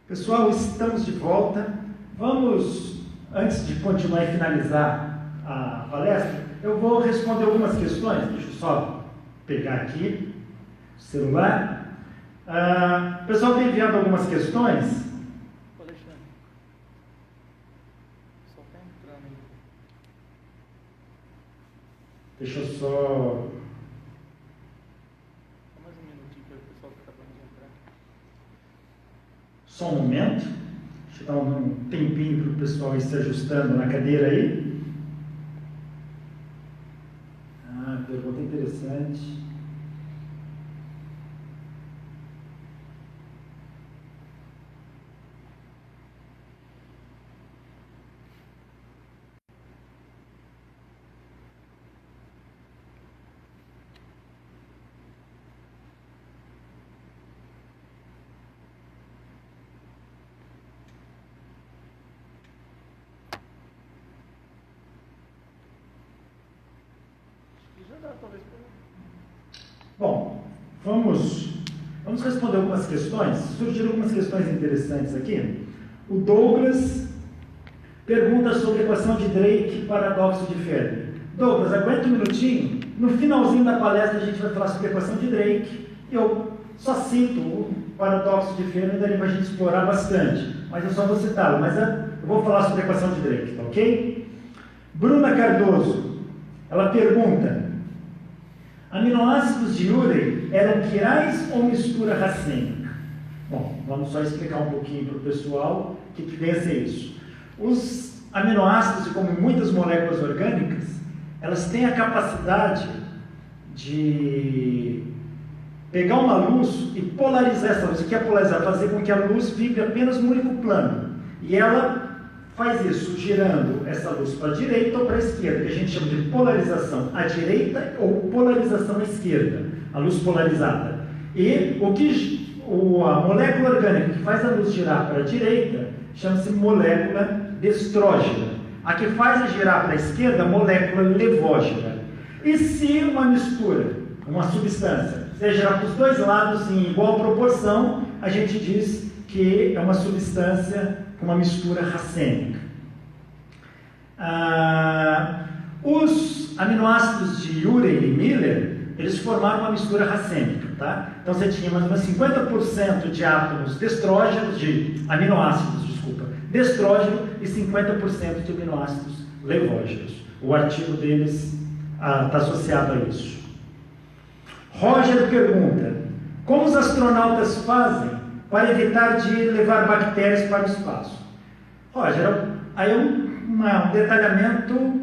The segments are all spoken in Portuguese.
Pessoal, estamos de volta. Vamos, antes de continuar e finalizar a palestra, eu vou responder algumas questões. Deixa eu só pegar aqui o celular. O pessoal tem enviado algumas questões. Alexandre, só está entrando aí. Deixa eu só... Mais um minutinho para o pessoal que está acabando de entrar. Só um momento. Deixa eu dar um tempinho para o pessoal ir se ajustando na cadeira aí. Pergunta interessante. Bom, vamos responder algumas questões. Surgiram algumas questões interessantes aqui. O Douglas pergunta sobre a equação de Drake e paradoxo de Fermi. Douglas, aguenta um minutinho. No finalzinho da palestra a gente vai falar sobre a equação de Drake. Eu só cito o paradoxo de Fermi, daria para a gente explorar bastante. Mas eu só vou citá-lo. Mas eu vou falar sobre a equação de Drake, tá ok? Bruna Cardoso, ela pergunta: aminoácidos de Urey eram quirais ou mistura racêmica? Bom, vamos só explicar um pouquinho para o pessoal o que vem a ser isso. Os aminoácidos, como muitas moléculas orgânicas, elas têm a capacidade de pegar uma luz e polarizar essa luz. O que é polarizar? Fazer com que a luz vibre apenas num único plano. E ela faz isso girando essa luz para a direita ou para a esquerda, que a gente chama de polarização à direita ou polarização à esquerda, a luz polarizada. E a molécula orgânica que faz a luz girar para a direita chama-se molécula destrógena. A que faz a girar para a esquerda, molécula levógena. E se uma mistura, uma substância, fizer girar para os dois lados em igual proporção, a gente diz que é uma substância com uma mistura racêmica. Os aminoácidos de Urey e Miller, eles formaram uma mistura racêmica, tá? Então você tinha mais ou menos 50% de átomos destrógenos, de aminoácidos, destrógeno, e 50% de aminoácidos levógenos. O artigo deles está associado a isso. Roger pergunta: como os astronautas fazem para evitar de levar bactérias para o espaço? Roger, aí é um detalhamento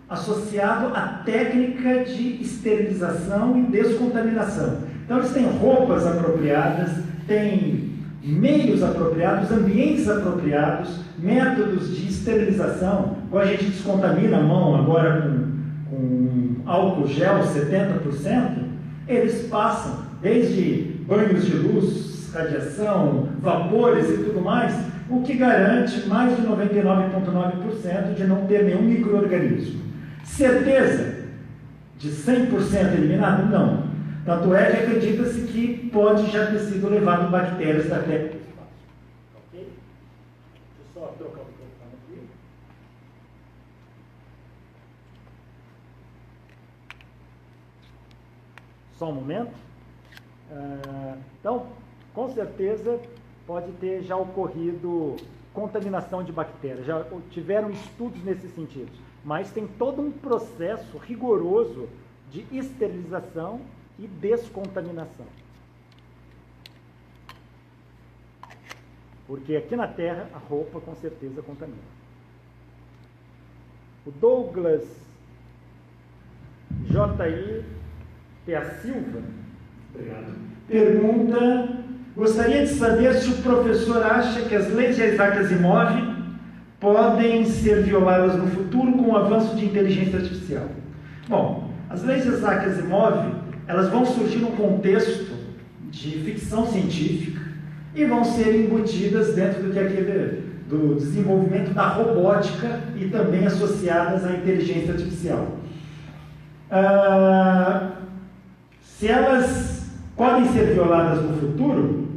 associado à técnica de esterilização e descontaminação. Então eles têm roupas apropriadas, têm meios apropriados, ambientes apropriados, métodos de esterilização. Quando a gente descontamina a mão agora com álcool gel 70%, eles passam desde banhos de luz, radiação, vapores e tudo mais, o que garante mais de 99,9% de não ter nenhum micro-organismo. Certeza de 100% eliminado? Não. Tanto é que acredita-se que pode já ter sido levado bactérias da Terra para o espaço. Ok? Deixa eu só trocar o microfone aqui. Só um momento. Então, com certeza pode ter já ocorrido contaminação de bactérias, já tiveram estudos nesse sentido, mas tem todo um processo rigoroso de esterilização e descontaminação. Porque aqui na Terra a roupa com certeza contamina. O Douglas J.I.P.A. Silva, obrigado, pergunta: gostaria de saber se o professor acha que as leis de Isaac Asimov podem ser violadas no futuro com o avanço de inteligência artificial. Bom, as leis de Isaac Asimov, elas vão surgir num contexto de ficção científica e vão ser embutidas dentro do desenvolvimento da robótica e também associadas à inteligência artificial. Se elas podem ser violadas no futuro,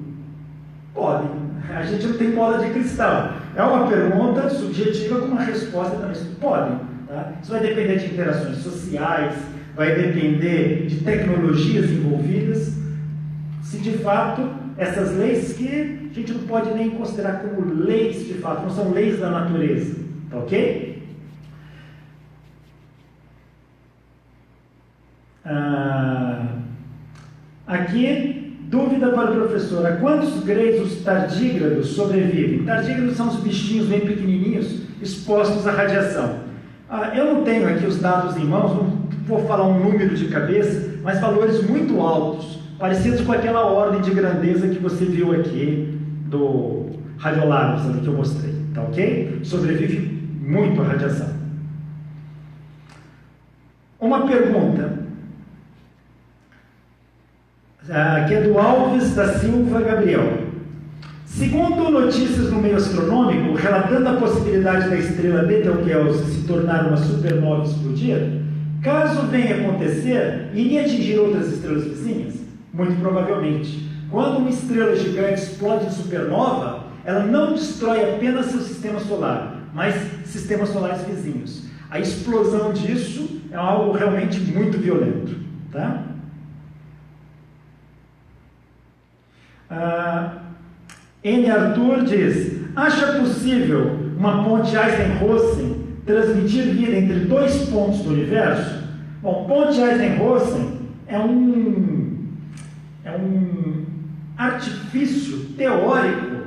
podem. A gente não tem bola de cristal. É uma pergunta subjetiva com uma resposta também. Podem. Tá? Isso vai depender de interações sociais, vai depender de tecnologias envolvidas. Se de fato essas leis que a gente não pode nem considerar como leis de fato, não são leis da natureza. Tá ok? Aqui, dúvida para o professor: a quantos gresos tardígrados sobrevivem? Tardígrados são os bichinhos bem pequenininhos expostos à radiação. Eu não tenho aqui os dados em mãos, não vou falar um número de cabeça, mas valores muito altos, parecidos com aquela ordem de grandeza que você viu aqui do Radiolabs, que eu mostrei. Tá ok? Sobrevive muito à radiação. Uma pergunta, que é do Alves da Silva Gabriel. Segundo notícias no meio astronômico, relatando a possibilidade da estrela Betelgeuse se tornar uma supernova e explodir, caso venha acontecer, iria atingir outras estrelas vizinhas? Muito provavelmente. Quando uma estrela gigante explode em supernova, ela não destrói apenas seu sistema solar, mas sistemas solares vizinhos. A explosão disso é algo realmente muito violento. Tá? N. Arthur diz: acha possível uma ponte Einstein-Rosen transmitir vida entre dois pontos do universo? Bom, ponte Einstein-Rosen é um artifício teórico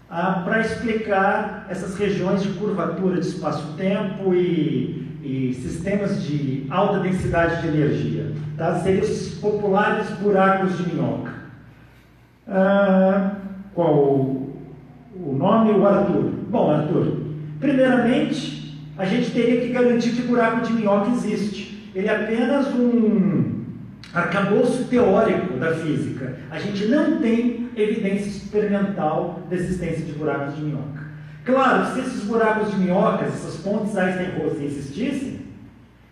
para explicar essas regiões de curvatura de espaço-tempo e sistemas de alta densidade de energia. Tá? Seriam os populares buracos de minhoca. Qual o nome? O Arthur. Bom, Arthur, primeiramente, a gente teria que garantir que buraco de minhoca existe. Ele é apenas um arcabouço teórico da física. A gente não tem evidência experimental da existência de buracos de minhoca. Claro, se esses buracos de minhocas, essas pontes Einstein-Rosen existissem,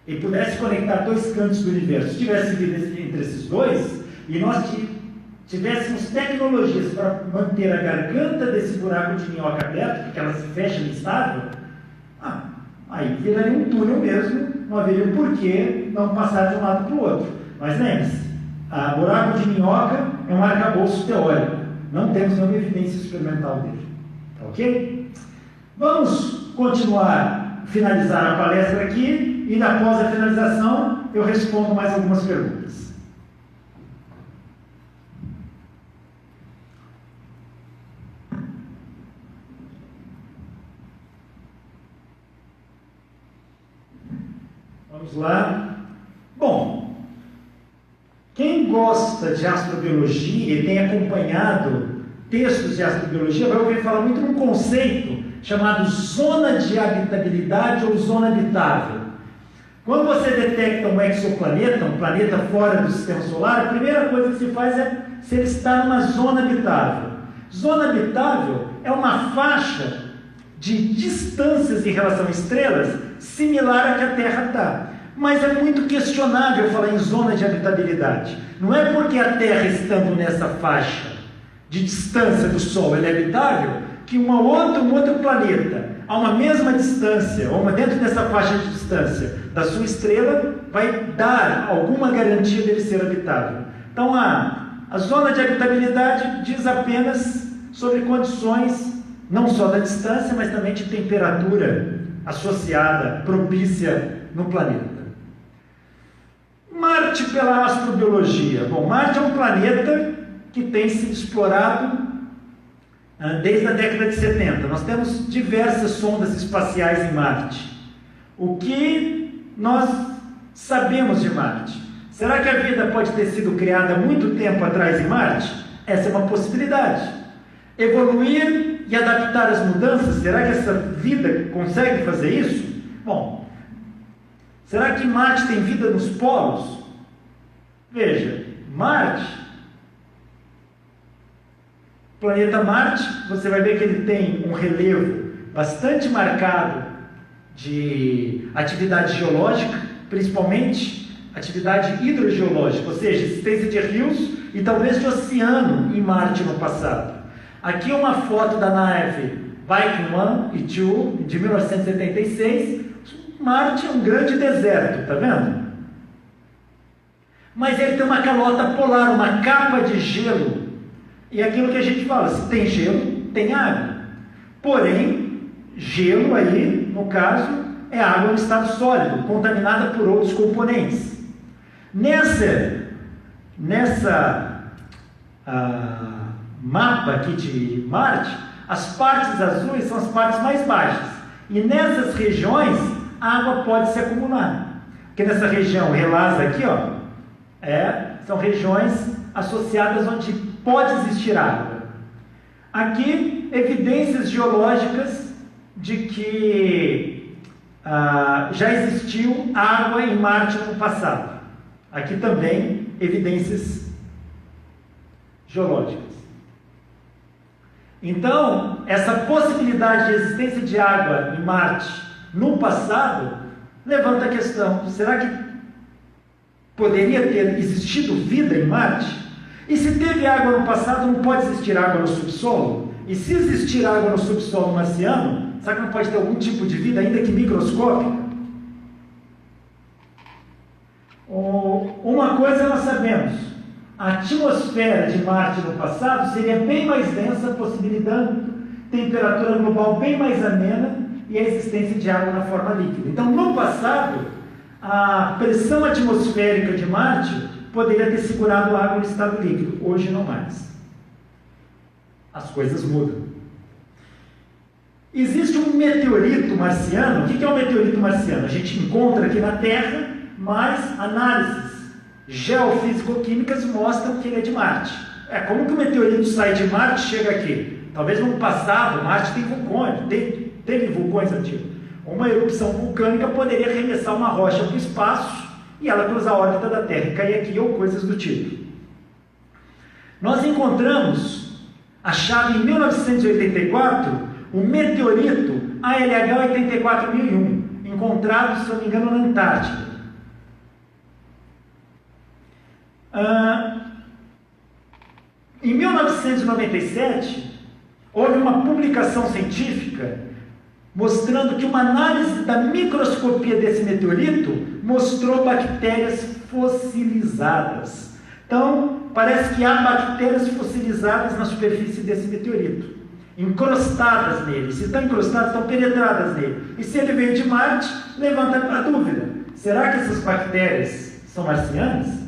e pudesse conectar dois cantos do universo, tivesse vida entre esses dois, e nós tivéssemos tecnologias para manter a garganta desse buraco de minhoca aberto, porque ela se fecha instável, aí viraria um túnel mesmo, não haveria um porquê não passar de um lado para o outro. Mas lembre-se, buraco de minhoca é um arcabouço teórico, não temos nenhuma evidência experimental dele. Tá ok? Vamos finalizar a palestra aqui, e após a finalização eu respondo mais algumas perguntas. Vamos lá. Bom, quem gosta de astrobiologia e tem acompanhado textos de astrobiologia vai ouvir falar muito num conceito chamado zona de habitabilidade ou zona habitável. Quando você detecta um exoplaneta, um planeta fora do sistema solar, a primeira coisa que se faz é se ele está numa zona habitável. Zona habitável é uma faixa de distâncias em relação a estrelas similar à que a Terra está. Mas é muito questionável falar em zona de habitabilidade. Não é porque a Terra, estando nessa faixa de distância do Sol, ela é habitável, que um outro planeta, a uma mesma distância, ou dentro dessa faixa de distância da sua estrela, vai dar alguma garantia dele ser habitável. Então, a zona de habitabilidade diz apenas sobre condições não só da distância, mas também de temperatura associada, propícia no planeta. Marte pela astrobiologia. Bom, Marte é um planeta que tem sido explorado desde a década de 70. Nós temos diversas sondas espaciais em Marte. O que nós sabemos de Marte? Será que a vida pode ter sido criada há muito tempo atrás em Marte? Essa é uma possibilidade. Evoluir e adaptar as mudanças, será que essa vida consegue fazer isso? Bom, será que Marte tem vida nos polos? Veja, Marte, planeta Marte, você vai ver que ele tem um relevo bastante marcado de atividade geológica, principalmente atividade hidrogeológica, ou seja, existência de rios e talvez de oceano em Marte no passado. Aqui uma foto da nave Viking 1 e 2, de 1976. Marte é um grande deserto, tá vendo? Mas ele tem uma calota polar, uma capa de gelo. E aquilo que a gente fala, se tem gelo, tem água. Porém, gelo aí, no caso, é água em estado sólido, contaminada por outros componentes. Nessa mapa aqui de Marte, as partes azuis são as partes mais baixas. E nessas regiões, a água pode se acumular. Porque nessa região relasa aqui, ó, são regiões associadas onde pode existir água. Aqui, evidências geológicas de que já existiu água em Marte no passado. Aqui também, evidências geológicas. Então, essa possibilidade de existência de água em Marte no passado levanta a questão: será que poderia ter existido vida em Marte? E se teve água no passado, não pode existir água no subsolo? E se existir água no subsolo marciano, será que não pode ter algum tipo de vida, ainda que microscópica? Uma coisa nós sabemos: a atmosfera de Marte no passado seria bem mais densa, possibilitando temperatura global bem mais amena e a existência de água na forma líquida. Então, no passado, a pressão atmosférica de Marte poderia ter segurado a água no estado líquido. Hoje não mais. As coisas mudam. Existe um meteorito marciano. O que é um meteorito marciano? A gente encontra aqui na Terra, mas análises geofísico-químicas mostram que ele é de Marte. Como que o meteorito sai de Marte e chega aqui? Talvez no passado, Marte tem vulcões, teve vulcões antigos. Uma erupção vulcânica poderia arremessar uma rocha para o espaço e ela cruzar a órbita da Terra e cair aqui, ou coisas do tipo. Nós encontramos, achado em 1984, o meteorito ALH 84001, encontrado, se não me engano, na Antártida. Em 1997, houve uma publicação científica mostrando que uma análise da microscopia desse meteorito mostrou bactérias fossilizadas. Então, parece que há bactérias fossilizadas na superfície desse meteorito, encrostadas nele. Se estão encrostadas, estão penetradas nele. E se ele veio de Marte, levanta a dúvida: será que essas bactérias são marcianas?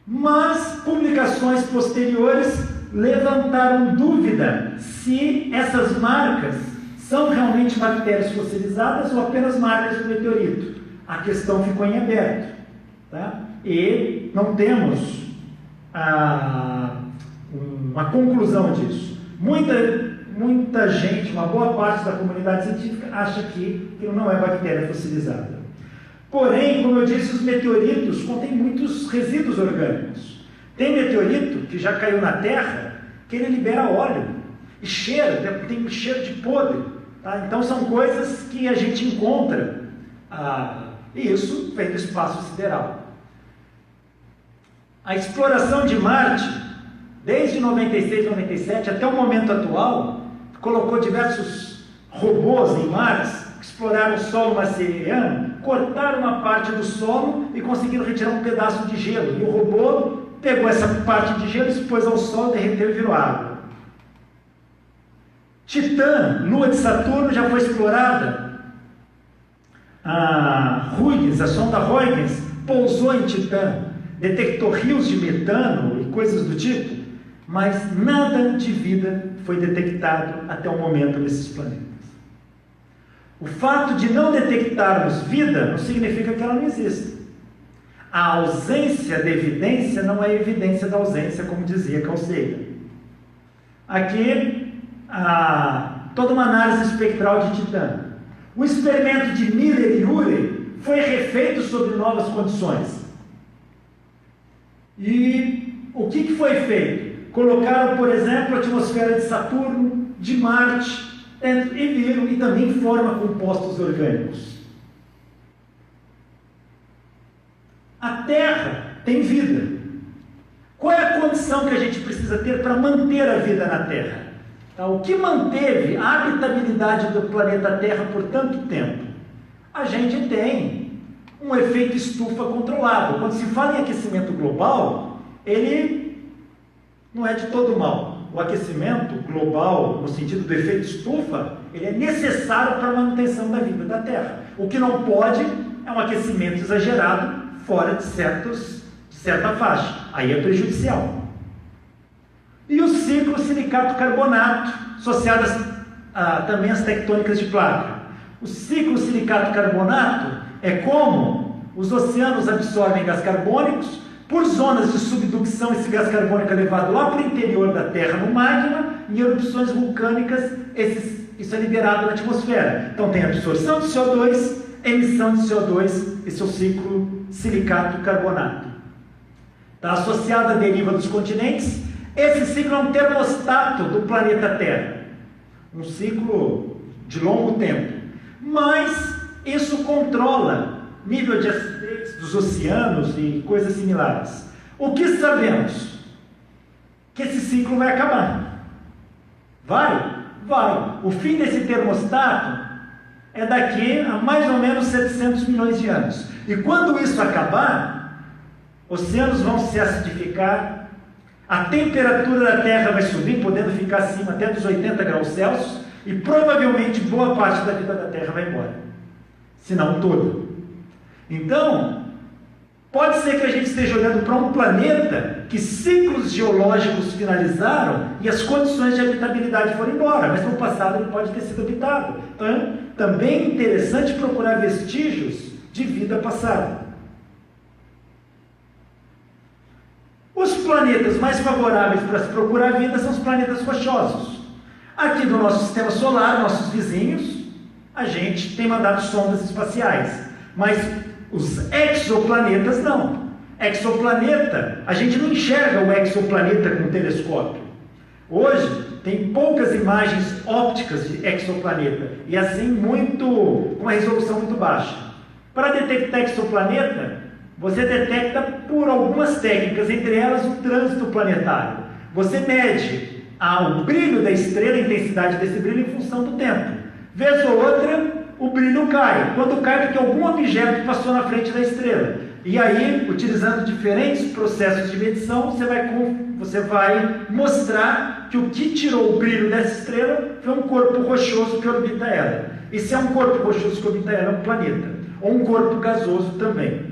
Mas publicações posteriores levantaram dúvida se essas marcas são realmente bactérias fossilizadas ou apenas marcas do meteorito. A questão ficou em aberto, tá? E não temos uma conclusão disso. Muita gente, uma boa parte da comunidade científica, acha que aquilo não é bactéria fossilizada. Porém, como eu disse, os meteoritos contêm muitos resíduos orgânicos. Tem meteorito que já caiu na Terra, que ele libera óleo e cheiro, tem cheiro de podre. Tá? Então são coisas que a gente encontra, e isso vem do espaço sideral. A exploração de Marte, desde 96, 97 até o momento atual, colocou diversos robôs em Marte, que exploraram o solo marciano, cortaram uma parte do solo e conseguiram retirar um pedaço de gelo. E o robô pegou essa parte de gelo, expôs ao sol, derreteu e virou água. Titã, lua de Saturno, já foi explorada. A sonda Huygens, pousou em Titã, detectou rios de metano e coisas do tipo, mas nada de vida foi detectado até o momento nesses planetas. O fato de não detectarmos vida não significa que ela não exista. A ausência de evidência não é evidência da ausência, como dizia Carl Sagan. Aqui, toda uma análise espectral de Titã. O experimento de Miller e Urey foi refeito sob novas condições. E o que foi feito? Colocaram, por exemplo, a atmosfera de Saturno, de Marte, e viram e também forma compostos orgânicos. A Terra tem vida. Qual é a condição que a gente precisa ter para manter a vida na Terra? Então, o que manteve a habitabilidade do planeta Terra por tanto tempo? A gente tem um efeito estufa controlado. Quando se fala em aquecimento global, ele não é de todo mal. O aquecimento global, no sentido do efeito estufa, ele é necessário para a manutenção da vida da Terra. O que não pode é um aquecimento exagerado fora de certa faixa. Aí é prejudicial. E o ciclo silicato-carbonato, associado também às tectônicas de placa. O ciclo silicato-carbonato é como os oceanos absorvem gás carbônicos. Por zonas de subducção, esse gás carbônico é levado lá para o interior da Terra no magma, em erupções vulcânicas, isso é liberado na atmosfera. Então tem absorção de CO2, emissão de CO2, esse é o ciclo silicato-carbonato. Está associado à deriva dos continentes. Esse ciclo é um termostato do planeta Terra, um ciclo de longo tempo, mas isso controla nível de acidez dos oceanos e coisas similares. O que sabemos? Que esse ciclo vai acabar. Vai? Vai. O fim desse termostato é daqui a mais ou menos 700 milhões de anos. E quando isso acabar, oceanos vão se acidificar, a temperatura da Terra vai subir, podendo ficar acima até dos 80 graus Celsius, e provavelmente boa parte da vida da Terra vai embora. Se não toda. Então, pode ser que a gente esteja olhando para um planeta que ciclos geológicos finalizaram e as condições de habitabilidade foram embora, mas no passado ele pode ter sido habitado. Então, também é interessante procurar vestígios de vida passada. Os planetas mais favoráveis para se procurar vida são os planetas rochosos. Aqui do nosso sistema solar, nossos vizinhos, a gente tem mandado sondas espaciais, mas os exoplanetas não. Exoplaneta, a gente não enxerga o exoplaneta com um telescópio. Hoje tem poucas imagens ópticas de exoplaneta e assim com uma resolução muito baixa. Para detectar exoplaneta, você detecta por algumas técnicas, entre elas o trânsito planetário. Você mede o brilho da estrela, a intensidade desse brilho em função do tempo. Vez ou outra, o brilho cai. Quando cai, porque algum objeto passou na frente da estrela. E aí, utilizando diferentes processos de medição, você vai mostrar que o que tirou o brilho dessa estrela foi um corpo rochoso que orbita ela. E se é um corpo rochoso que orbita ela, é um planeta. Ou um corpo gasoso também.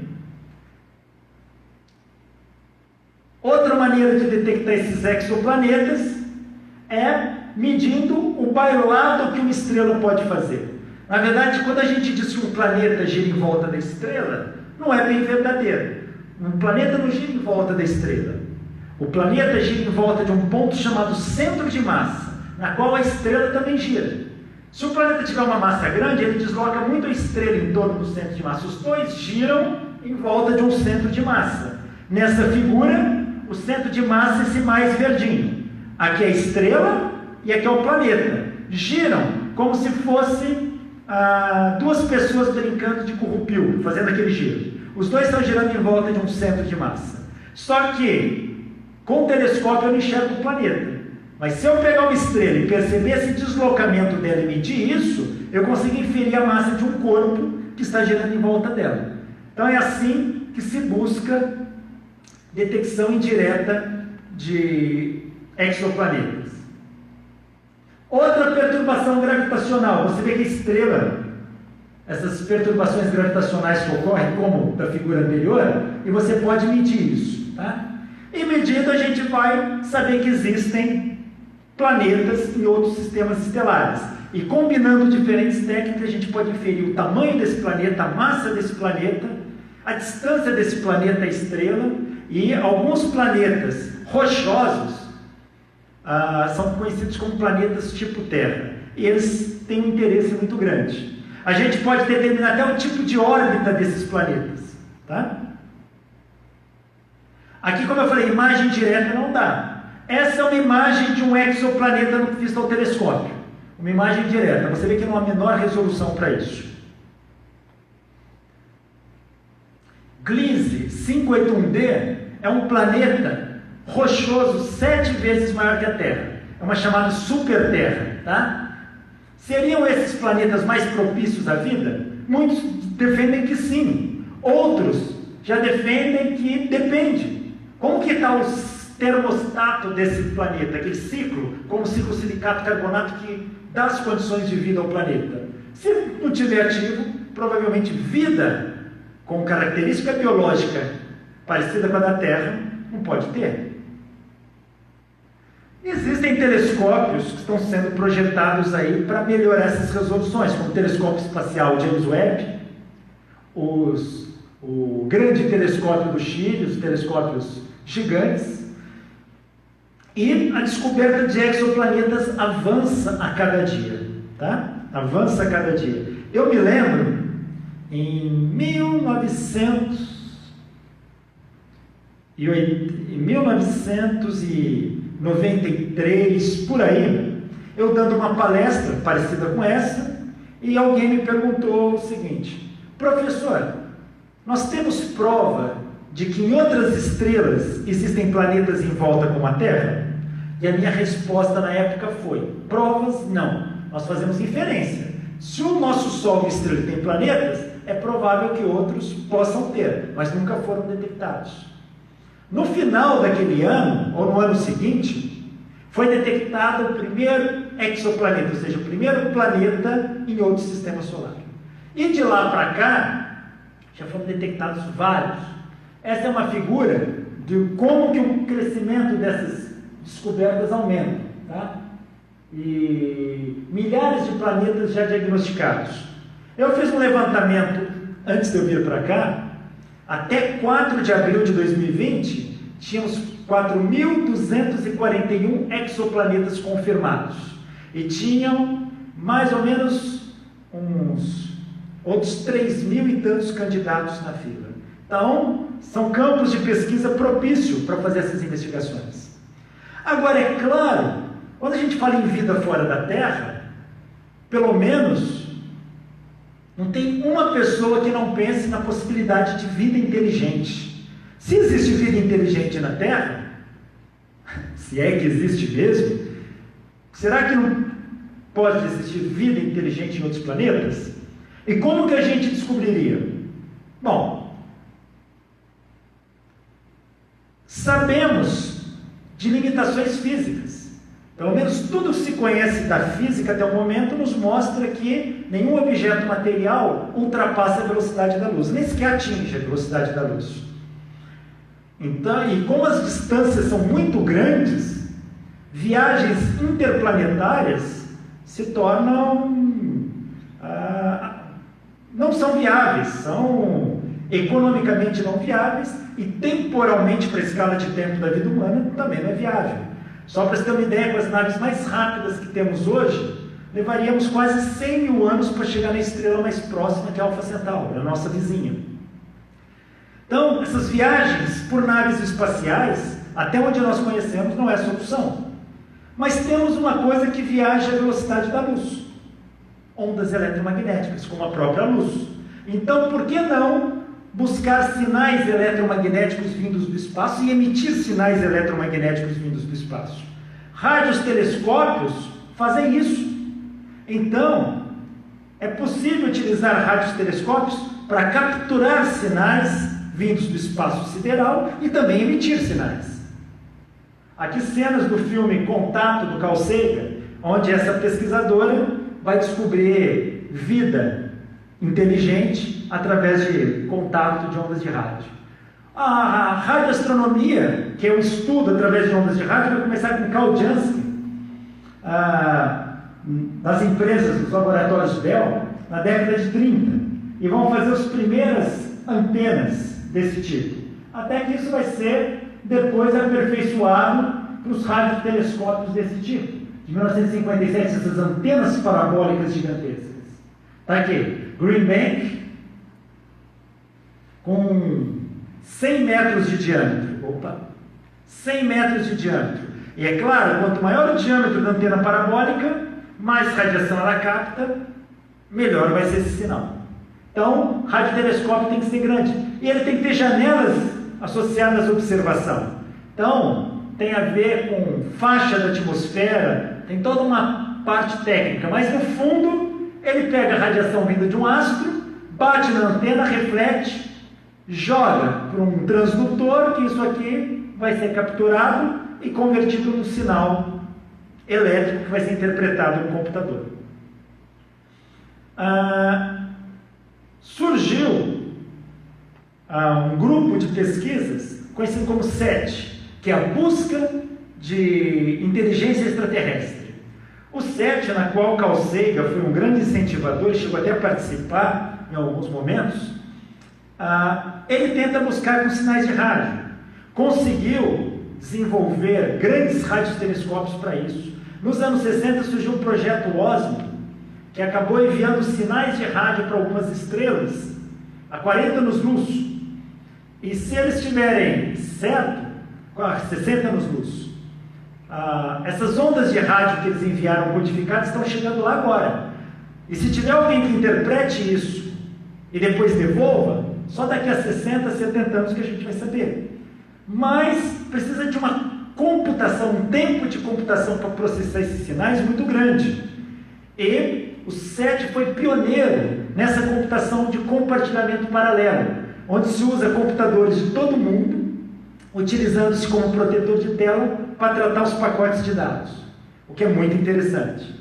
Outra maneira de detectar esses exoplanetas é medindo o bailado que uma estrela pode fazer. Na verdade, quando a gente diz que um planeta gira em volta da estrela, não é bem verdadeiro. Um planeta não gira em volta da estrela. O planeta gira em volta de um ponto chamado centro de massa, na qual a estrela também gira. Se o planeta tiver uma massa grande, ele desloca muito a estrela em torno do centro de massa. Os dois giram em volta de um centro de massa. Nessa figura, o centro de massa é esse mais verdinho. Aqui é a estrela e aqui é o planeta. Giram como se fossem duas pessoas brincando de currupio, fazendo aquele giro. Os dois estão girando em volta de um centro de massa. Só que, com o telescópio eu não enxergo o planeta. Mas se eu pegar uma estrela e perceber esse deslocamento dela e medir isso, eu consigo inferir a massa de um corpo que está girando em volta dela. Então é assim que se busca detecção indireta de exoplanetas. Outra perturbação gravitacional. Você vê que a estrela, essas perturbações gravitacionais que ocorrem, como da figura anterior, e você pode medir isso. Tá? E medindo, a gente vai saber que existem planetas e outros sistemas estelares. E combinando diferentes técnicas, a gente pode inferir o tamanho desse planeta, a massa desse planeta, a distância desse planeta à estrela, e alguns planetas rochosos são conhecidos como planetas tipo Terra. E eles têm um interesse muito grande. A gente pode determinar até o tipo de órbita desses planetas. Tá? Aqui, como eu falei, imagem direta não dá. Essa é uma imagem de um exoplaneta vista ao telescópio. Uma imagem direta. Você vê que não há menor resolução para isso. Gliese 581d é um planeta rochoso 7 vezes maior que a Terra. É uma chamada super-Terra, tá? Seriam esses planetas mais propícios à vida? Muitos defendem que sim. Outros já defendem que depende. Como que está o termostato desse planeta, aquele ciclo, como o ciclo silicato-carbonato que dá as condições de vida ao planeta? Se não tiver ativo, provavelmente vida com característica biológica parecida com a da Terra não pode ter. Existem telescópios que estão sendo projetados aí para melhorar essas resoluções, como o telescópio espacial James Webb, o grande telescópio do Chile, os telescópios gigantes, e a descoberta de exoplanetas avança a cada dia, tá? Avança a cada dia. Eu me lembro, em 1993, por aí, eu dando uma palestra parecida com essa, e alguém me perguntou o seguinte: professor, nós temos prova de que em outras estrelas existem planetas em volta como a Terra? E a minha resposta na época foi: provas não, nós fazemos inferência. Se o nosso Sol e a estrela tem planetas, é provável que outros possam ter, mas nunca foram detectados. No final daquele ano, ou no ano seguinte, foi detectado o primeiro exoplaneta, ou seja, o primeiro planeta em outro sistema solar. E de lá para cá, já foram detectados vários. Essa é uma figura de como que o crescimento dessas descobertas aumenta, tá? E milhares de planetas já diagnosticados. Eu fiz um levantamento antes de eu vir para cá. Até 4 de abril de 2020, tínhamos 4.241 exoplanetas confirmados. E tinham mais ou menos uns outros 3.000 e tantos candidatos na fila. Então, são campos de pesquisa propício para fazer essas investigações. Agora, é claro, quando a gente fala em vida fora da Terra, pelo menos não tem uma pessoa que não pense na possibilidade de vida inteligente. Se existe vida inteligente na Terra, se é que existe mesmo, será que não pode existir vida inteligente em outros planetas? E como que a gente descobriria? Bom, sabemos de limitações físicas. Pelo menos tudo que se conhece da física até o momento nos mostra que nenhum objeto material ultrapassa a velocidade da luz, nem sequer atinge a velocidade da luz. Então, e como as distâncias são muito grandes, viagens interplanetárias se tornam não são viáveis, são economicamente não viáveis e temporalmente, para a escala de tempo da vida humana, também não é viável. Só para você ter uma ideia, com as naves mais rápidas que temos hoje, levaríamos quase 100 mil anos para chegar na estrela mais próxima, que é a Alfa Centauri, a nossa vizinha. Então, essas viagens por naves espaciais, até onde nós conhecemos, não é solução. Mas temos uma coisa que viaja à velocidade da luz: ondas eletromagnéticas, como a própria luz. Então, por que não buscar sinais eletromagnéticos vindos do espaço e emitir sinais eletromagnéticos vindos do espaço? Radiotelescópios fazem isso. Então, é possível utilizar radiotelescópios para capturar sinais vindos do espaço sideral e também emitir sinais. Aqui cenas do filme Contato, do Carl Sagan, onde essa pesquisadora vai descobrir vida inteligente através de contato de ondas de rádio. A radioastronomia, que é o estudo através de ondas de rádio, vai começar com Carl Jansky, das empresas, dos laboratórios Bell, na década de 30, e vão fazer as primeiras antenas desse tipo. Até que isso vai ser depois aperfeiçoado para os radiotelescópios desse tipo. De 1957, essas antenas parabólicas gigantescas. Está aqui, Green Bank, com 100 metros de diâmetro. 100 metros de diâmetro. E é claro, quanto maior o diâmetro da antena parabólica, mais radiação ela capta, melhor vai ser esse sinal. Então, o radiotelescópio tem que ser grande. E ele tem que ter janelas associadas à observação. Então, tem a ver com faixa da atmosfera, tem toda uma parte técnica, mas no fundo ele pega a radiação vinda de um astro, bate na antena, reflete, joga para um transdutor, que isso aqui vai ser capturado e convertido num sinal elétrico que vai ser interpretado no computador. Surgiu um grupo de pesquisas conhecido como SET, que é a busca de inteligência extraterrestre. O SET, na qual Carl Sagan foi um grande incentivador, chegou até a participar em alguns momentos, ele tenta buscar com sinais de rádio. Conseguiu desenvolver grandes radiotelescópios para isso. Nos anos 60 surgiu o projeto OSMO, que acabou enviando sinais de rádio para algumas estrelas a 40 anos-luz. E se eles estiverem certo, 60 anos-luz, essas ondas de rádio que eles enviaram codificadas estão chegando lá agora. E se tiver alguém que interprete isso e depois devolva, só daqui a 60, 70 anos que a gente vai saber. Mas precisa de uma computação, um tempo de computação para processar esses sinais muito grande. E o SET foi pioneiro nessa computação de compartilhamento paralelo, onde se usa computadores de todo mundo, utilizando-se como protetor de tela para tratar os pacotes de dados, o que é muito interessante.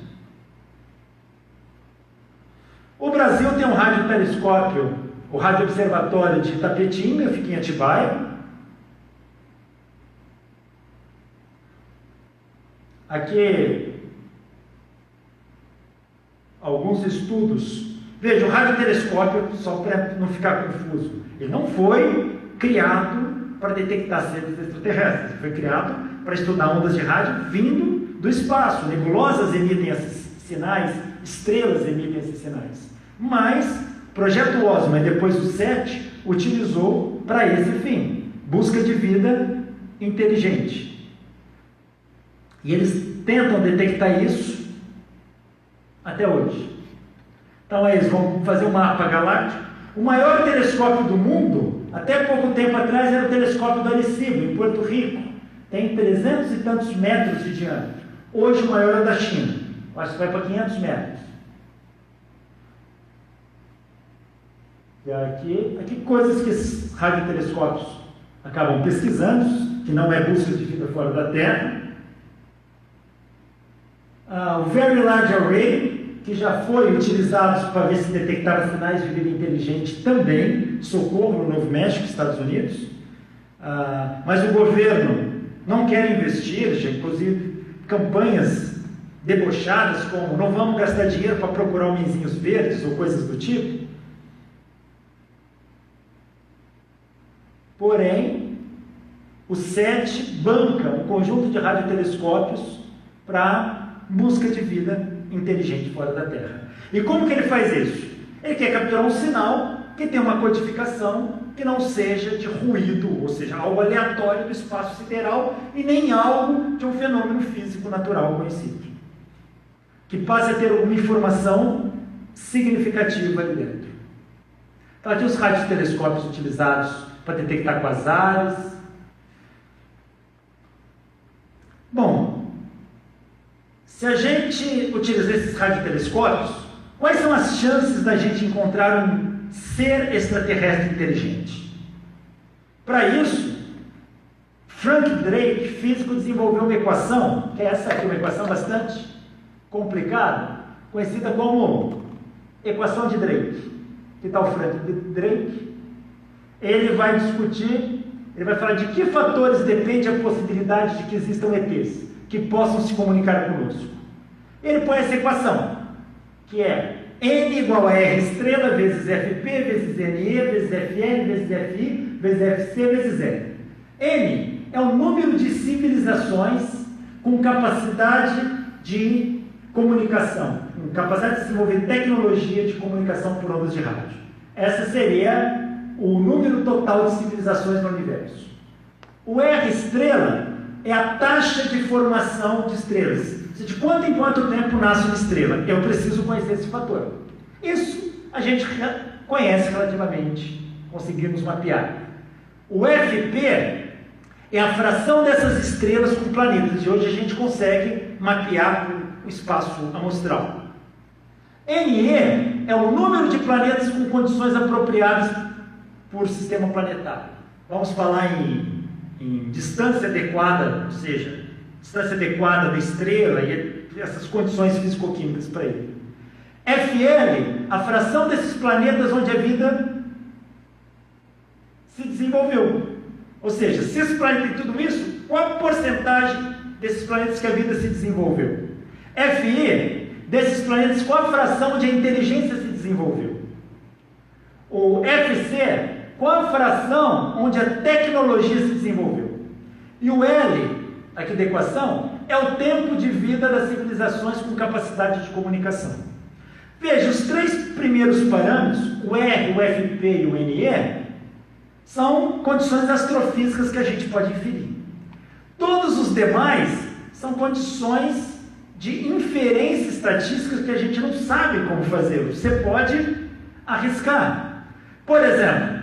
O Brasil tem um radiotelescópio, o Rádio Observatório de Itapetinga, fica em Atibaia. Aqui, alguns estudos. Veja, o radiotelescópio, só para não ficar confuso, ele não foi criado para detectar seres extraterrestres, ele foi criado para estudar ondas de rádio vindo do espaço. Nebulosas emitem esses sinais, estrelas emitem esses sinais. Mas o projeto OSMO, e depois o SET, utilizou para esse fim, busca de vida inteligente. E eles tentam detectar isso até hoje. Então eles vão fazer um mapa galáctico. O maior telescópio do mundo, até pouco tempo atrás, era o telescópio do Arecibo, em Porto Rico. Tem 300 e tantos metros de diâmetro. Hoje o maior é o da China. Acho que vai para 500 metros. E aqui coisas que esses radiotelescópios acabam pesquisando, que não é busca de vida fora da Terra. O Very Large Array, que já foi utilizado para ver se detectava sinais de vida inteligente também, Socorro, no Novo México, Estados Unidos. Mas o governo não quer investir, já inclusive campanhas debochadas como não vamos gastar dinheiro para procurar homenzinhos verdes ou coisas do tipo. Porém, o SET banca um conjunto de radiotelescópios para busca de vida inteligente fora da Terra. E como que ele faz isso? Ele quer capturar um sinal que tenha uma codificação que não seja de ruído, ou seja, algo aleatório do espaço sideral e nem algo de um fenômeno físico natural conhecido. Que passe a ter alguma informação significativa ali dentro. Então, aqui os radiotelescópios utilizados para detectar quasares. Bom, se a gente utilizar esses radiotelescópios, quais são as chances da gente encontrar um ser extraterrestre inteligente? Para isso, Frank Drake, físico, desenvolveu uma equação, que é essa aqui, uma equação bastante complicada, conhecida como equação de Drake. Que tal Frank Drake? Ele vai discutir, ele vai falar de que fatores depende a possibilidade de que existam ETs que possam se comunicar conosco. Ele põe essa equação, que é N igual a R estrela vezes Fp vezes NE vezes Fn vezes Fi vezes Fc vezes N. N é o número de civilizações com capacidade de comunicação, com capacidade de desenvolver tecnologia de comunicação por ondas de rádio. Essa seria o número total de civilizações no universo. O R estrela é a taxa de formação de estrelas. De quanto em quanto tempo nasce uma estrela? Eu preciso conhecer esse fator. Isso a gente conhece relativamente, conseguimos mapear. O FP é a fração dessas estrelas com planetas, e hoje a gente consegue mapear o espaço amostral. NE é o número de planetas com condições apropriadas por sistema planetário. Vamos falar em distância adequada, ou seja, distância adequada da estrela e essas condições físico-químicas para ele. FL, a fração desses planetas onde a vida se desenvolveu. Ou seja, se esse planeta tem tudo isso, qual a porcentagem desses planetas que a vida se desenvolveu? FE, desses planetas, qual a fração onde a inteligência se desenvolveu? O FC, qual a fração onde a tecnologia se desenvolveu? E o L, aqui da equação, é o tempo de vida das civilizações com capacidade de comunicação. Veja, os três primeiros parâmetros, o R, o FP e o NE, são condições astrofísicas que a gente pode inferir. Todos os demais são condições de inferência estatística que a gente não sabe como fazer. Você pode arriscar. Por exemplo,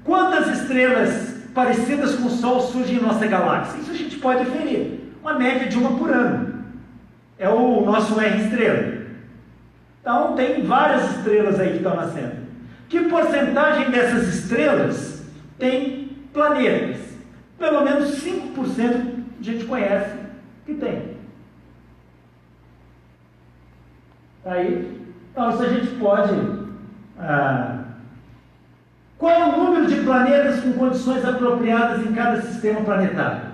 quantas estrelas parecidas com o Sol surgem em nossa galáxia? Isso a gente pode inferir. Uma média de uma por ano. É o nosso R estrela. Então, tem várias estrelas aí que estão nascendo. Que porcentagem dessas estrelas tem planetas? Pelo menos 5% a gente conhece que tem. Aí, então, isso a gente pode... qual é o número de planetas com condições apropriadas em cada sistema planetário?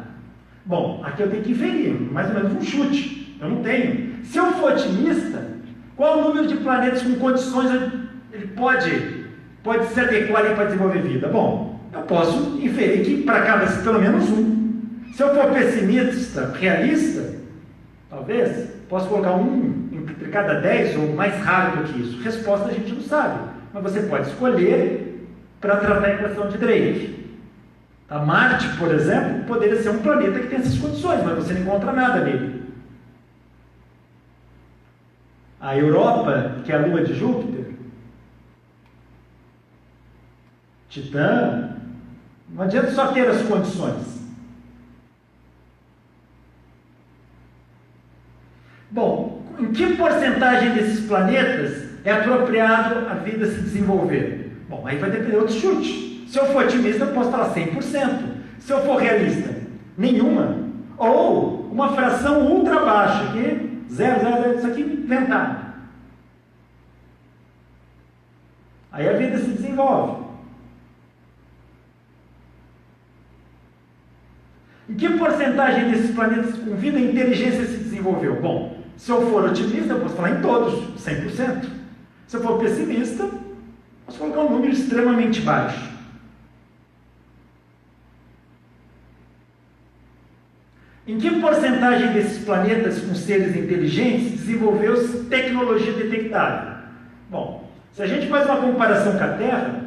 Bom, aqui eu tenho que inferir, mais ou menos um chute. Eu não tenho. Se eu for otimista, qual é o número de planetas com condições ele pode se adequar para desenvolver vida? Bom, eu posso inferir que para cada pelo menos um. Se eu for pessimista, realista, talvez, posso colocar um entre cada 10 ou mais raro do que isso. Resposta a gente não sabe, mas você pode escolher para tratar a equação de Drake. A Marte, por exemplo, poderia ser um planeta que tem essas condições, mas você não encontra nada nele. A Europa, que é a lua de Júpiter, Titã, não adianta só ter as condições. Bom, em que porcentagem desses planetas é apropriado a vida se desenvolver? Bom, aí vai depender de outro chute. Se eu for otimista, eu posso falar 100%. Se eu for realista, nenhuma. Ou uma fração ultra baixa, que 0,0, isso aqui inventado. Aí a vida se desenvolve. Em que porcentagem desses planetas com vida e inteligência se desenvolveu? Bom, se eu for otimista, eu posso falar em todos, 100%. Se eu for pessimista, posso colocar um número extremamente baixo. Em que porcentagem desses planetas com seres inteligentes desenvolveu-se tecnologia detectável? Bom, se a gente faz uma comparação com a Terra,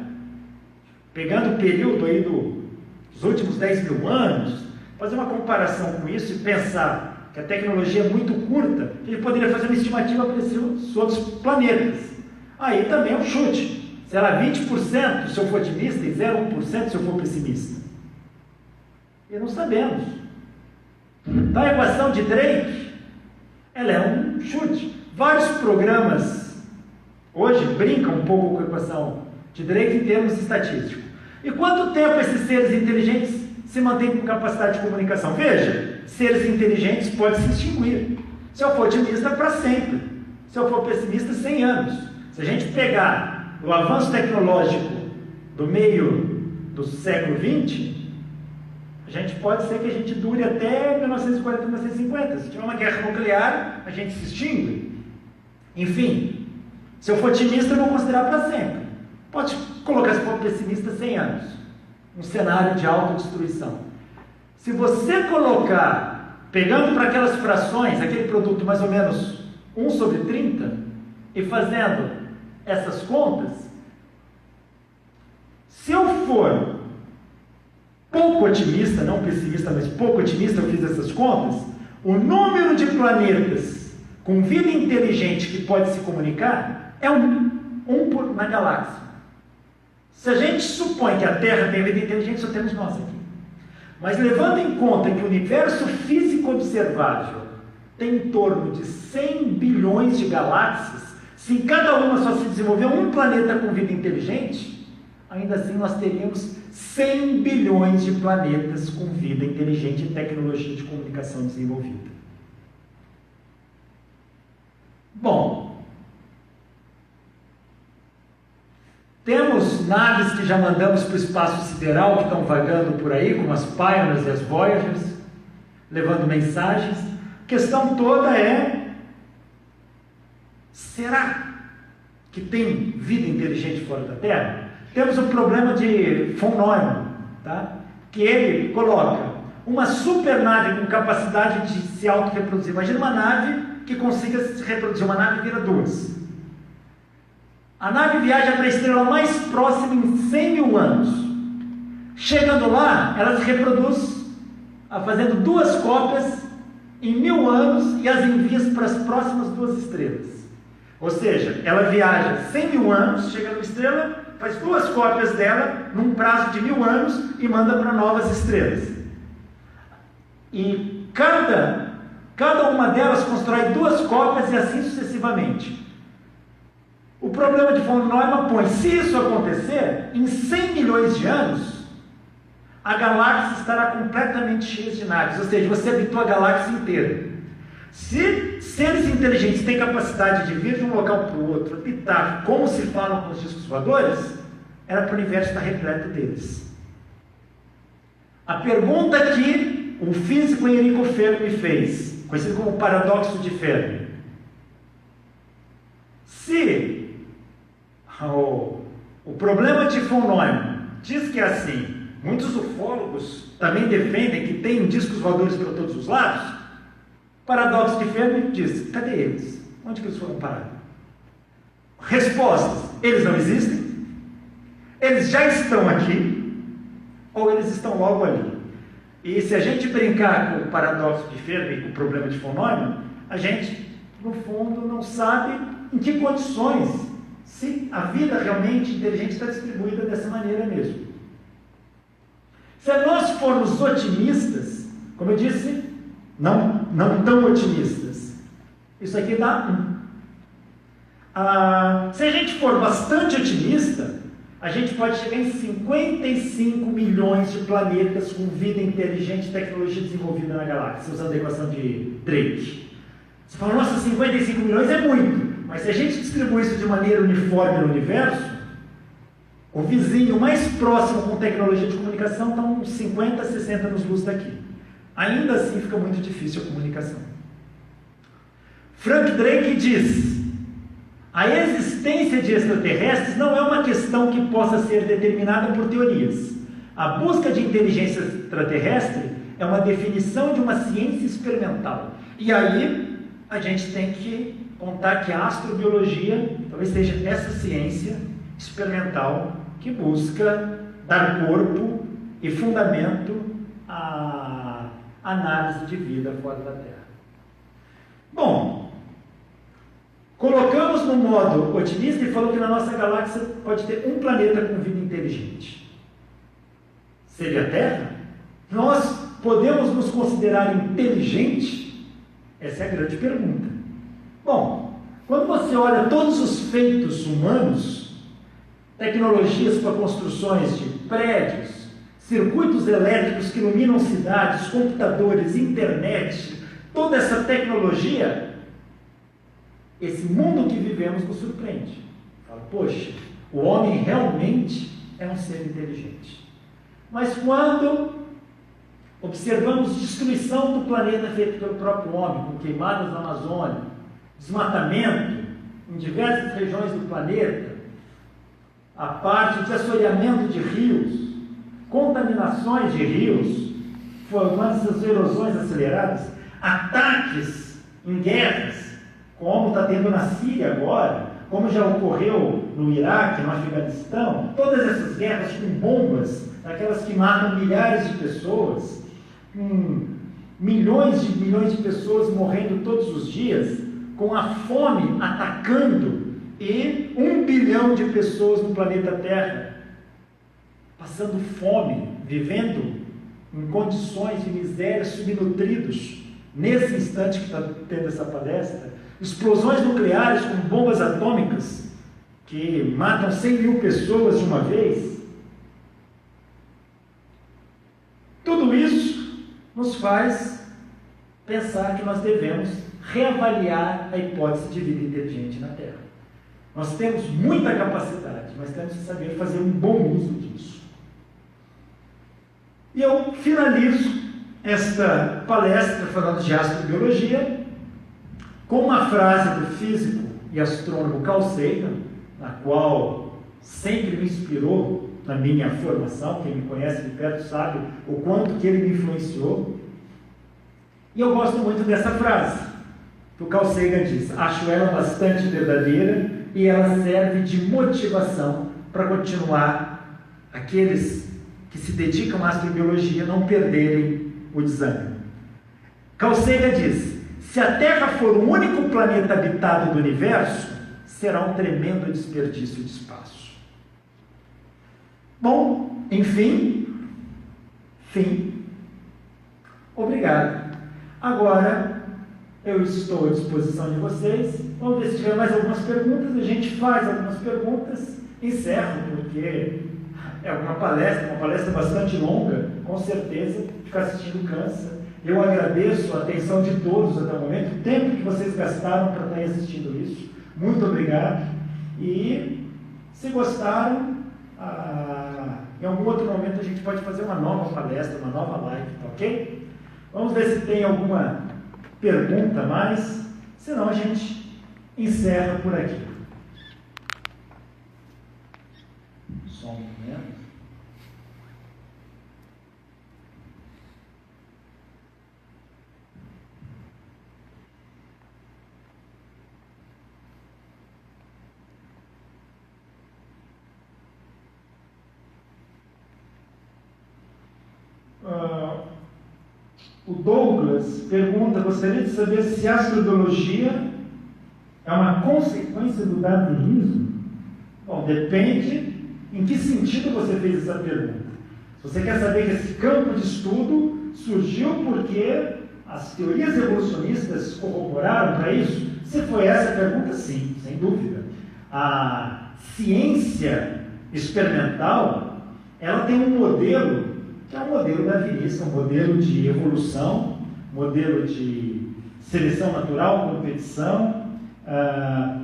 pegando o período aí dos últimos 10 mil anos, fazer uma comparação com isso e pensar que a tecnologia é muito curta, a gente poderia fazer uma estimativa para esses outros planetas. Aí também é um chute. Será 20% se eu for otimista e 0,1% se eu for pessimista? E não sabemos. Então a equação de Drake, ela é um chute. Vários programas hoje brincam um pouco com a equação de Drake em termos estatísticos. E quanto tempo esses seres inteligentes se mantêm com capacidade de comunicação? Veja, seres inteligentes podem se extinguir. Se eu for otimista, para sempre. Se eu for pessimista, 100 anos. Se a gente pegar o avanço tecnológico do meio do século XX, a gente pode ser que a gente dure até 1940, 1950. Se tiver uma guerra nuclear, a gente se extingue. Enfim, se eu for otimista, eu vou considerar para sempre. Pode colocar, se for pessimista, 100 anos. Um cenário de autodestruição. Se você colocar, pegando para aquelas frações, aquele produto mais ou menos 1/30, e fazendo essas contas, se eu for pouco otimista, não pessimista, mas pouco otimista, eu fiz essas contas, o número de planetas com vida inteligente que pode se comunicar é um na galáxia. Se a gente supõe que a Terra tem vida inteligente, só temos nós aqui. Mas levando em conta que o universo físico observável tem em torno de 100 bilhões de galáxias, se em cada uma só se desenvolver um planeta com vida inteligente, ainda assim nós teríamos 100 bilhões de planetas com vida inteligente e tecnologia de comunicação desenvolvida. Bom, temos naves que já mandamos para o espaço sideral, que estão vagando por aí, como as Pioneers e as Voyagers, levando mensagens. A questão toda é: será que tem vida inteligente fora da Terra? Temos o problema de von Neumann, tá? Que ele coloca uma supernave com capacidade de se auto-reproduzir. Imagina uma nave que consiga se reproduzir, uma nave vira duas. A nave viaja para a estrela mais próxima em 100 mil anos. Chegando lá, ela se reproduz, fazendo duas cópias em 1000 anos e as envia para as próximas duas estrelas. Ou seja, ela viaja 100 mil anos, chega numa estrela, faz duas cópias dela num prazo de 1000 anos e manda para novas estrelas. E cada uma delas constrói duas cópias e assim sucessivamente. O problema de von Neumann põe: se isso acontecer, em 100 milhões de anos, a galáxia estará completamente cheia de naves, ou seja, você habitou a galáxia inteira. Se seres inteligentes têm capacidade de vir de um local para o outro, habitar como se falam com os discos voadores, era para o universo estar repleto deles. A pergunta que o físico Enrico Fermi fez, conhecido como paradoxo de Fermi: se o problema de von Neumann diz que é assim, muitos ufólogos também defendem que tem discos voadores para todos os lados, o paradoxo de Fermi diz: cadê eles? Onde que eles foram parar? Respostas: eles não existem, eles já estão aqui, ou eles estão logo ali. E se a gente brincar com o paradoxo de Fermi, com o problema de von Neumann, a gente, no fundo, não sabe em que condições, se a vida realmente inteligente está distribuída dessa maneira mesmo. Se nós formos otimistas, como eu disse, não tão otimistas, isso aqui dá 1. Se a gente for bastante otimista, a gente pode chegar em 55 milhões de planetas com vida inteligente e tecnologia desenvolvida na galáxia, usando a equação de Drake. Você fala: nossa, 55 milhões é muito. Mas se a gente distribui isso de maneira uniforme no universo, o vizinho mais próximo com tecnologia de comunicação está uns 50, 60 anos-luz daqui. Ainda assim fica muito difícil a comunicação. Frank Drake diz: a existência de extraterrestres não é uma questão que possa ser determinada por teorias. A busca de inteligência extraterrestre é uma definição de uma ciência experimental. E aí a gente tem que contar que a astrobiologia talvez seja essa ciência experimental que busca dar corpo e fundamento à análise de vida fora da Terra. Bom, colocamos no modo otimista e falou que na nossa galáxia pode ter um planeta com vida inteligente. Seria a Terra? Nós podemos nos considerar inteligentes? Essa é a grande pergunta. Bom, quando você olha todos os feitos humanos, tecnologias para construções de prédios, circuitos elétricos que iluminam cidades, computadores, internet, toda essa tecnologia, esse mundo que vivemos nos surpreende. Fala: poxa, o homem realmente é um ser inteligente. Mas quando observamos destruição do planeta feita pelo próprio homem, com queimadas na Amazônia, desmatamento em diversas regiões do planeta, a parte de assoreamento de rios, contaminações de rios, formando essas erosões aceleradas, ataques em guerras, como está tendo na Síria agora, como já ocorreu no Iraque, no Afeganistão, todas essas guerras com bombas, aquelas que matam milhares de pessoas, milhões de pessoas morrendo todos os dias, com a fome atacando, e 1 bilhão de pessoas no planeta Terra passando fome, vivendo em condições de miséria, subnutridos, nesse instante que está tendo essa palestra, explosões nucleares com bombas atômicas, que matam 100 mil pessoas de uma vez. Tudo isso nos faz pensar que nós devemos reavaliar a hipótese de vida inteligente na Terra. Nós temos muita capacidade, mas temos que saber fazer um bom uso disso. E eu finalizo esta palestra falando de astrobiologia com uma frase do físico e astrônomo Carl Sagan, na qual sempre me inspirou na minha formação. Quem me conhece de perto sabe o quanto que ele me influenciou. E eu gosto muito dessa frase, que o Carl Sagan diz: acho ela bastante verdadeira e ela serve de motivação para continuar aqueles que se dedicam à astrobiologia não perderem o desânimo. Carl Sagan diz: se a Terra for o único planeta habitado do universo, será um tremendo desperdício de espaço. Bom, enfim, fim. Obrigado. Agora, eu estou à disposição de vocês. Vamos ver se tiver mais algumas perguntas. A gente faz algumas perguntas, encerro, porque é uma palestra bastante longa, com certeza, ficar assistindo cansa. Eu agradeço a atenção de todos até o momento, o tempo que vocês gastaram para estar assistindo isso. Muito obrigado. E se gostaram, em algum outro momento a gente pode fazer uma nova palestra, uma nova live, tá ok? Vamos ver se tem alguma pergunta a mais, senão a gente encerra por aqui. Só um momento. O Douglas pergunta: gostaria de saber se a astrobiologia é uma consequência do darwinismo? Bom, depende em que sentido você fez essa pergunta. Se você quer saber que esse campo de estudo surgiu porque as teorias evolucionistas corroboraram para isso, se foi essa a pergunta, sim, sem dúvida. A ciência experimental, ela tem um modelo que é um modelo darwinista, um modelo de evolução, modelo de seleção natural, competição,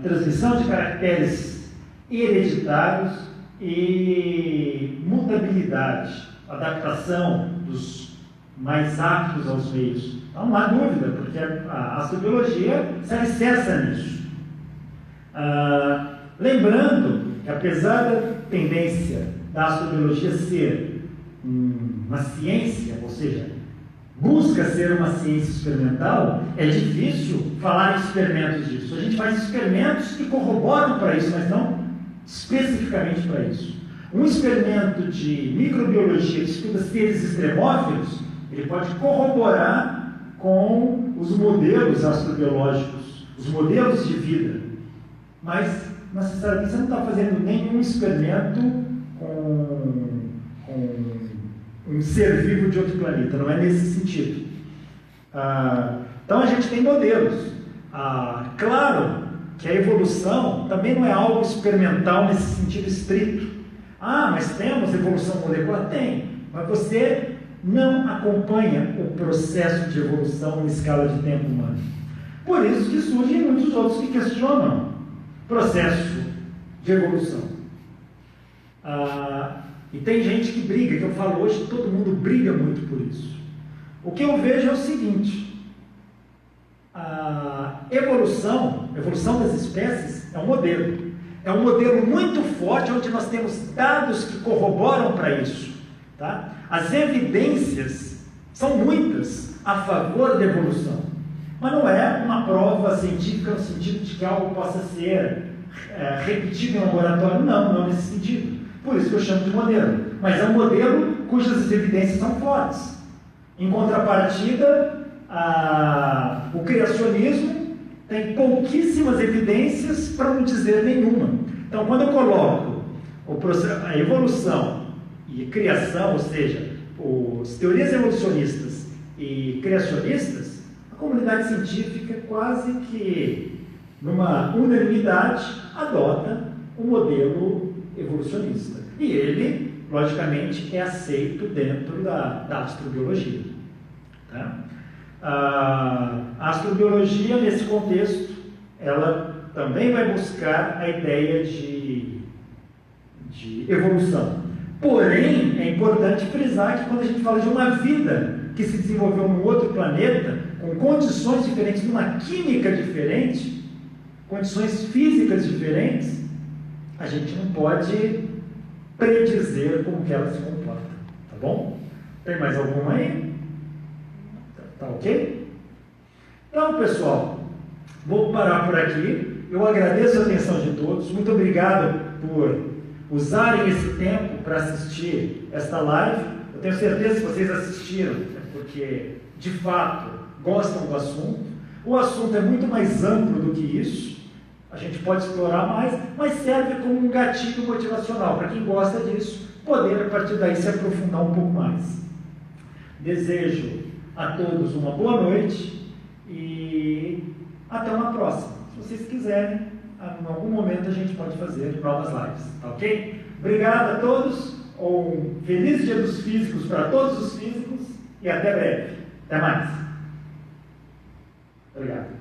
transmissão de caracteres hereditários e mutabilidade, adaptação dos mais aptos aos meios. Então, não há dúvida, porque a astrobiologia se alicerça nisso. Lembrando que, apesar da tendência da astrobiologia ser uma ciência, ou seja, busca ser uma ciência experimental, é difícil falar em experimentos disso. A gente faz experimentos que corroboram para isso, mas não especificamente para isso. Um experimento de microbiologia que estuda seres extremófilos, ele pode corroborar com os modelos astrobiológicos, os modelos de vida, mas necessariamente você não está fazendo nenhum experimento com um ser vivo de outro planeta, não é nesse sentido. Então a gente tem modelos. Claro que a evolução também não é algo experimental nesse sentido estrito. Mas temos evolução molecular? Tem, mas você não acompanha o processo de evolução em escala de tempo humano. Por isso que surgem muitos outros que questionam o processo de evolução. E tem gente que briga, que eu falo hoje, todo mundo briga muito por isso. O que eu vejo é o seguinte: a evolução das espécies é um modelo. É um modelo muito forte, onde nós temos dados que corroboram para isso. Tá? As evidências são muitas a favor da evolução, mas não é uma prova científica no sentido de que algo possa ser repetido em laboratório. Não nesse sentido. Por isso que eu chamo de modelo. Mas é um modelo cujas evidências são fortes. Em contrapartida, o criacionismo tem pouquíssimas evidências, para não dizer nenhuma. Então, quando eu coloco a evolução e criação, ou seja, os teorias evolucionistas e criacionistas, a comunidade científica quase que, numa unanimidade, adota o modelo evolucionista. E ele, logicamente, é aceito dentro da astrobiologia. Tá? A astrobiologia, nesse contexto, ela também vai buscar a ideia de evolução. Porém, é importante frisar que quando a gente fala de uma vida que se desenvolveu num outro planeta, com condições diferentes, numa química diferente, condições físicas diferentes, a gente não pode predizer como que ela se comporta. Tá bom? Tem mais alguma aí? Tá ok? Então, pessoal, vou parar por aqui. Eu agradeço a atenção de todos. Muito obrigado por usarem esse tempo para assistir esta live. Eu tenho certeza que vocês assistiram, porque, de fato, gostam do assunto. O assunto é muito mais amplo do que isso. A gente pode explorar mais, mas serve como um gatilho motivacional para quem gosta disso, poder, a partir daí, se aprofundar um pouco mais. Desejo a todos uma boa noite e até uma próxima. Se vocês quiserem, em algum momento a gente pode fazer novas lives, tá ok? Obrigado a todos, um feliz Dia dos Físicos para todos os físicos e até breve. Até mais. Obrigado.